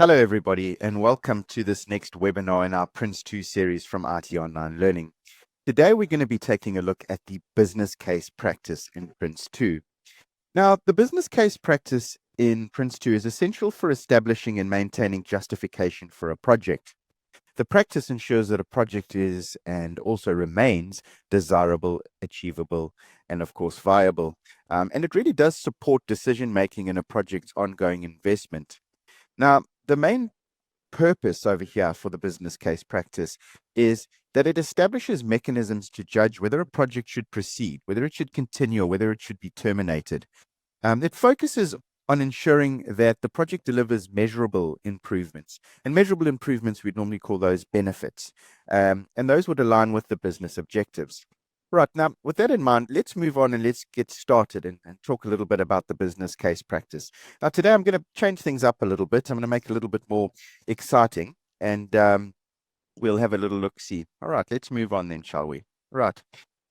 Hello, everybody, and welcome to this next webinar in our PRINCE2 series from ITonlinelearning. Today, we're going to be taking a look at the business case practice in PRINCE2. Now, the business case practice in PRINCE2 is essential for establishing and maintaining justification for a project. The practice ensures that a project is and also remains desirable, achievable, and of course, viable. And it really does support decision-making in a project's ongoing investment. Now, the main purpose over here for the business case practice is that it establishes mechanisms to judge whether a project should proceed, whether it should continue, or whether it should be terminated. It focuses on ensuring that the project delivers measurable improvements. And measurable improvements, we'd normally call those benefits. And those would align with the business objectives. Right, now, with that in mind, let's move on and let's get started and talk a little bit about the business case practice. Now, today I'm going to change things up a little bit. I'm going to make it a little bit more exciting, and we'll have a little look-see. All right, let's move on then, shall we? Right.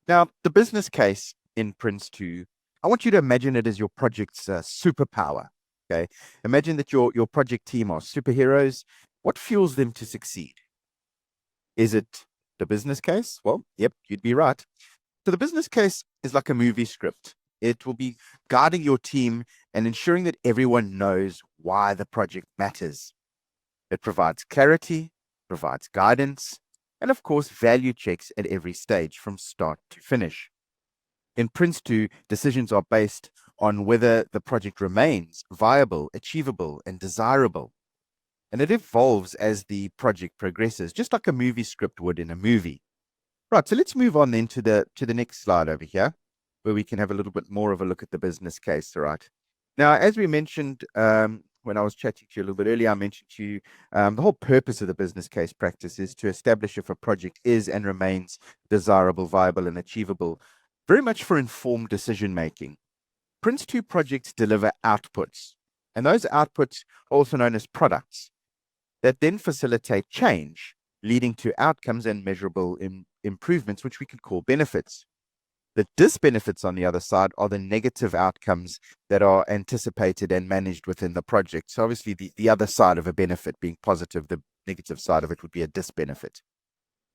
Now, the business case in PRINCE2, I want you to imagine it as your project's superpower, okay? Imagine that your project team are superheroes. What fuels them to succeed? Is it the business case? Well, yep, you'd be right. So the business case is like a movie script. It will be guiding your team and ensuring that everyone knows why the project matters. It provides clarity, provides guidance, and of course, value checks at every stage from start to finish. In PRINCE2, decisions are based on whether the project remains viable, achievable, and desirable. And it evolves as the project progresses, just like a movie script would in a movie. Right, so let's move on then to the next slide over here, where we can have a little bit more of a look at the business case, all right? Now, as we mentioned when I was chatting to you a little bit earlier, I mentioned to you the whole purpose of the business case practice is to establish if a project is and remains desirable, viable, and achievable, very much for informed decision-making. PRINCE2 projects deliver outputs, and those outputs are also known as products that then facilitate change, leading to outcomes and measurable improvements, which we could call benefits. The disbenefits on the other side are the negative outcomes that are anticipated and managed within the project. So obviously the other side of a benefit being positive, the negative side of it would be a disbenefit.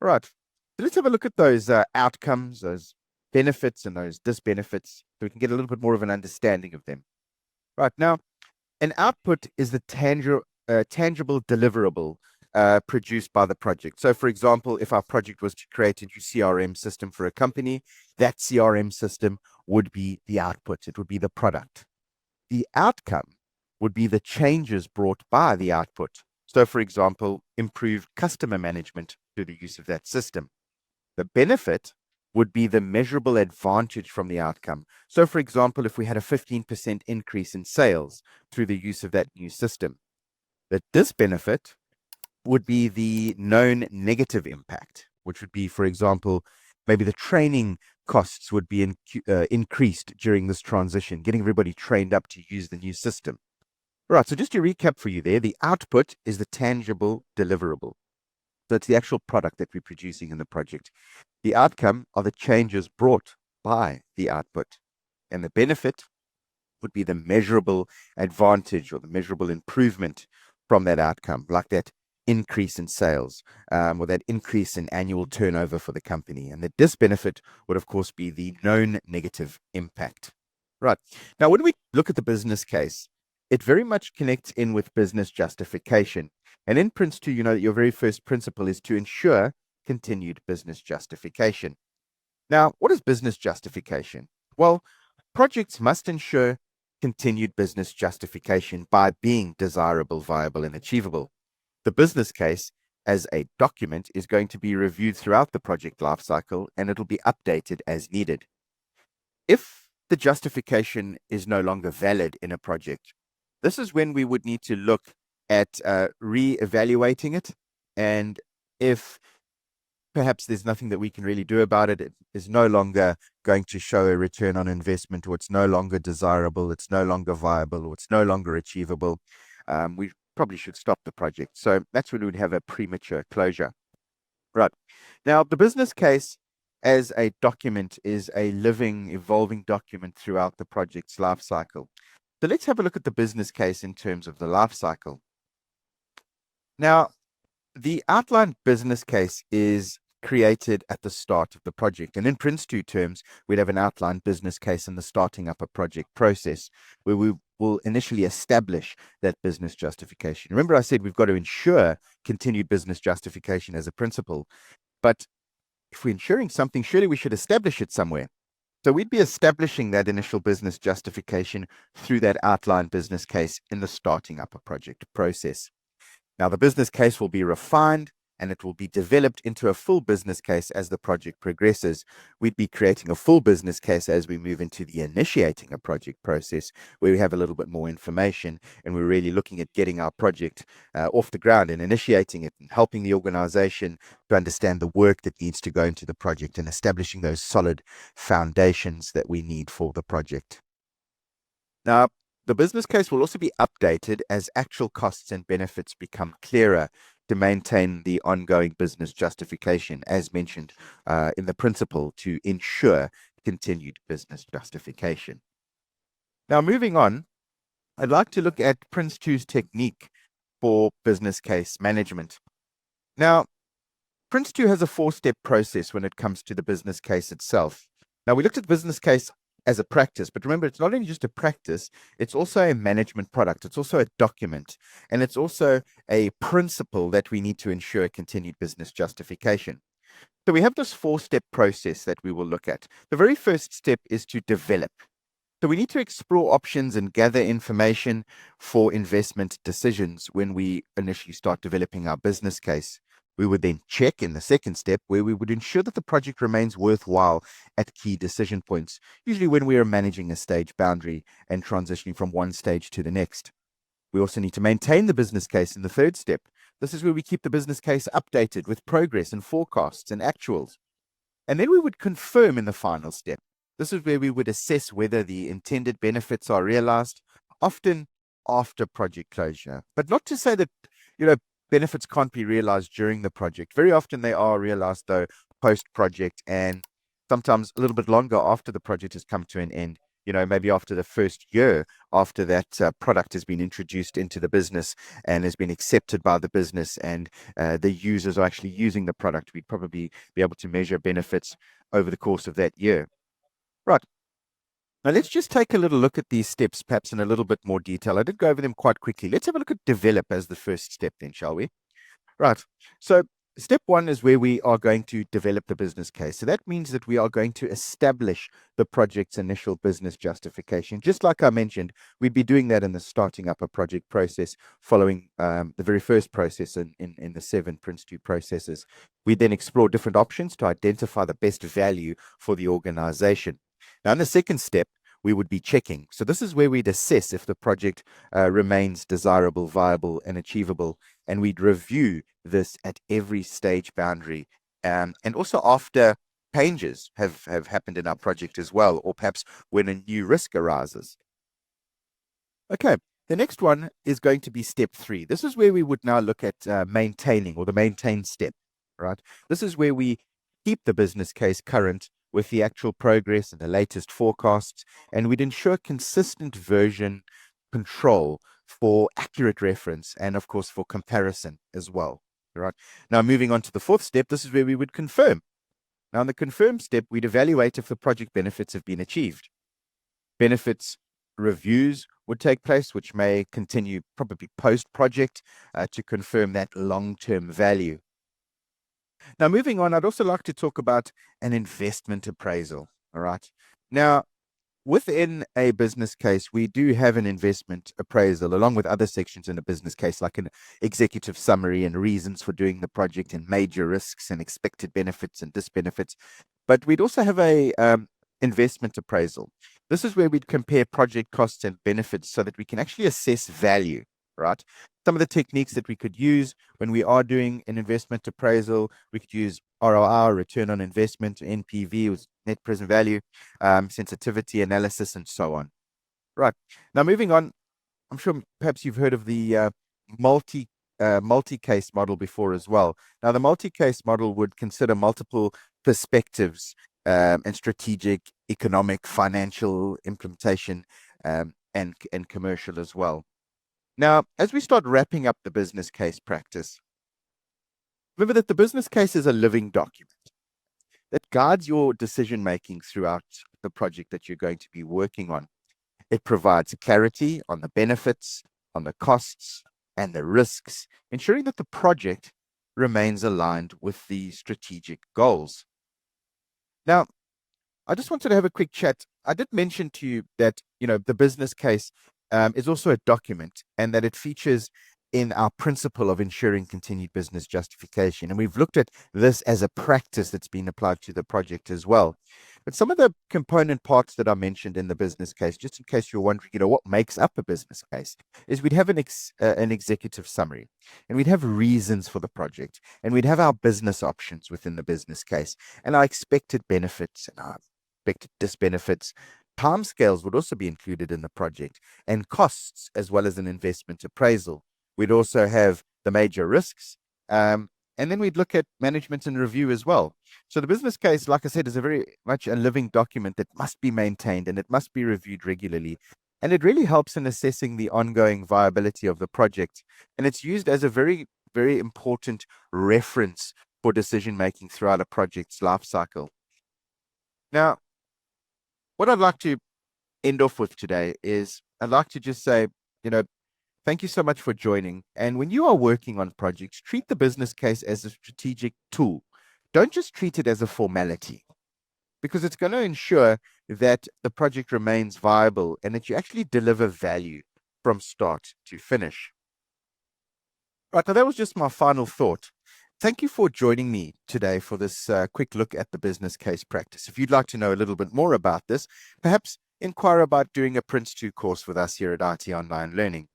All right, so let's have a look at those outcomes, those benefits and those disbenefits, so we can get a little bit more of an understanding of them. Right, now, an output is the tangible deliverable produced by the project. So, for example, if our project was to create a new CRM system for a company, that CRM system would be the output. It would be the product. The outcome would be the changes brought by the output. So, for example, improved customer management through the use of that system. The benefit would be the measurable advantage from the outcome. So, for example, if we had a 15% increase in sales through the use of that new system. The disbenefit would be the known negative impact, which would be, for example, maybe the training costs would be increased during this transition, getting everybody trained up to use the new system. All right, so just to recap for you there, the output is the tangible deliverable. So it's the actual product that we're producing in the project. The outcome are the changes brought by the output. And the benefit would be the measurable advantage or the measurable improvement from that outcome, like that increase in sales or that increase in annual turnover for the company. And the disbenefit would, of course, be the known negative impact. Right. Now, when we look at the business case, it very much connects in with business justification. And in PRINCE2, you know that your very first principle is to ensure continued business justification. Now, what is business justification? Well, projects must ensure continued business justification by being desirable, viable, and achievable. The business case as a document is going to be reviewed throughout the project lifecycle, and it'll be updated as needed. If the justification is no longer valid in a project, this is when we would need to look at re-evaluating it. And if perhaps there's nothing that we can really do about it, it is no longer going to show a return on investment, or it's no longer desirable, it's no longer viable, or it's no longer achievable, we probably should stop the project. So that's when we would have a premature closure. Right. Now, the business case as a document is a living, evolving document throughout the project's life cycle. So let's have a look at the business case in terms of the life cycle. Now, the outlined business case is created at the start of the project. And in PRINCE2 terms, we'd have an outlined business case in the starting up a project process where we will initially establish that business justification. Remember, I said we've got to ensure continued business justification as a principle. But if we're ensuring something, surely we should establish it somewhere. So we'd be establishing that initial business justification through that outlined business case in the starting up a project process. Now, the business case will be refined and it will be developed into a full business case as the project progresses. We'd be creating a full business case as we move into the initiating a project process, where we have a little bit more information and we're really looking at getting our project off the ground and initiating it and helping the organization to understand the work that needs to go into the project and establishing those solid foundations that we need for the project. Now, the business case will also be updated as actual costs and benefits become clearer to maintain the ongoing business justification, as mentioned in the principle, to ensure continued business justification. Now, moving on, I'd like to look at PRINCE2's technique for business case management. Now, PRINCE2 has a 4-step process when it comes to the business case itself. Now, we looked at business case as a practice, but remember, it's not only just a practice, it's also a management product. It's also a document, and it's also a principle that we need to ensure continued business justification. So we have this 4-step process that we will look at. The very first step is to develop. So we need to explore options and gather information for investment decisions when we initially start developing our business case. We would then check in the second step, where we would ensure that the project remains worthwhile at key decision points, usually when we are managing a stage boundary and transitioning from one stage to the next. We also need to maintain the business case in the third step. This is where we keep the business case updated with progress and forecasts and actuals. And then we would confirm in the final step. This is where we would assess whether the intended benefits are realized, often after project closure. But not to say that, benefits can't be realized during the project. Very often they are realized, though, post-project, and sometimes a little bit longer after the project has come to an end. Maybe after the first year after that product has been introduced into the business and has been accepted by the business, and the users are actually using the product, we'd probably be able to measure benefits over the course of that year. Right. Now, let's just take a little look at these steps, perhaps in a little bit more detail. I did go over them quite quickly. Let's have a look at develop as the first step then, shall we? Right. So step 1 is where we are going to develop the business case. So that means that we are going to establish the project's initial business justification. Just like I mentioned, we'd be doing that in the starting up a project process, following the very first process in the 7 PRINCE2 processes. We then explore different options to identify the best value for the organization. Now, in the second step, we would be checking. So this is where we'd assess if the project remains desirable, viable, and achievable. And we'd review this at every stage boundary. And also after changes have happened in our project as well, or perhaps when a new risk arises. Okay, the next one is going to be step 3. This is where we would now look at maintaining, or the maintain step, right? This is where we keep the business case current with the actual progress and the latest forecasts, and we'd ensure consistent version control for accurate reference and, of course, for comparison as well. Right. Now, moving on to the 4th step, this is where we would confirm. Now, in the confirm step, we'd evaluate if the project benefits have been achieved. Benefits reviews would take place, which may continue probably post-project to confirm that long-term value. Now, moving on, I'd also like to talk about an investment appraisal. All right. Now, within a business case, we do have an investment appraisal along with other sections in a business case, like an executive summary and reasons for doing the project and major risks and expected benefits and disbenefits. But we'd also have a investment appraisal. This is where we'd compare project costs and benefits so that we can actually assess value, right? Some of the techniques that we could use when we are doing an investment appraisal, we could use ROI, return on investment, NPV, was net present value, sensitivity analysis, and so on. Right. Now, moving on, I'm sure perhaps you've heard of the multi-case model before as well. Now, the multi-case model would consider multiple perspectives and strategic, economic, financial, implementation, and commercial as well. Now, as we start wrapping up the business case practice, remember that the business case is a living document that guides your decision making throughout the project that you're going to be working on. It provides clarity on the benefits, on the costs, and the risks, ensuring that the project remains aligned with the strategic goals. Now, I just wanted to have a quick chat. I did mention to you that, the business case is also a document and that it features in our principle of ensuring continued business justification. And we've looked at this as a practice that's been applied to the project as well. But some of the component parts that I mentioned in the business case, just in case you're wondering, what makes up a business case, is we'd have an executive summary, and we'd have reasons for the project, and we'd have our business options within the business case, and our expected benefits and our expected disbenefits. Timescales would also be included in the project, and costs, as well as an investment appraisal. We'd also have the major risks, and then we'd look at management and review as well. So the business case, like I said, is a very much a living document that must be maintained and it must be reviewed regularly. And it really helps in assessing the ongoing viability of the project. And it's used as a very, very important reference for decision making throughout a project's life cycle. Now, what I'd like to end off with today is I'd like to just say, thank you so much for joining. And when you are working on projects, treat the business case as a strategic tool. Don't just treat it as a formality, because it's going to ensure that the project remains viable and that you actually deliver value from start to finish. Right, now that was just my final thought. Thank you for joining me today for this quick look at the business case practice. If you'd like to know a little bit more about this, perhaps inquire about doing a PRINCE2 course with us here at IT Online Learning.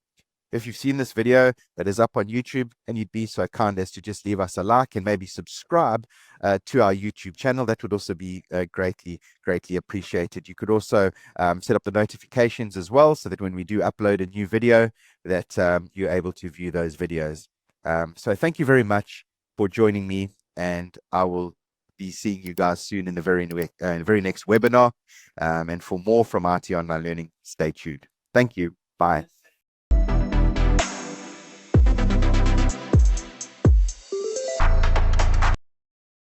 If you've seen this video that is up on YouTube and you'd be so kind as to just leave us a like and maybe subscribe to our YouTube channel, that would also be greatly, greatly appreciated. You could also set up the notifications as well so that when we do upload a new video that you're able to view those videos. So thank you very much for joining me, and I will be seeing you guys soon in the very next webinar. And for more from IT Online Learning, stay tuned. Thank you. Bye.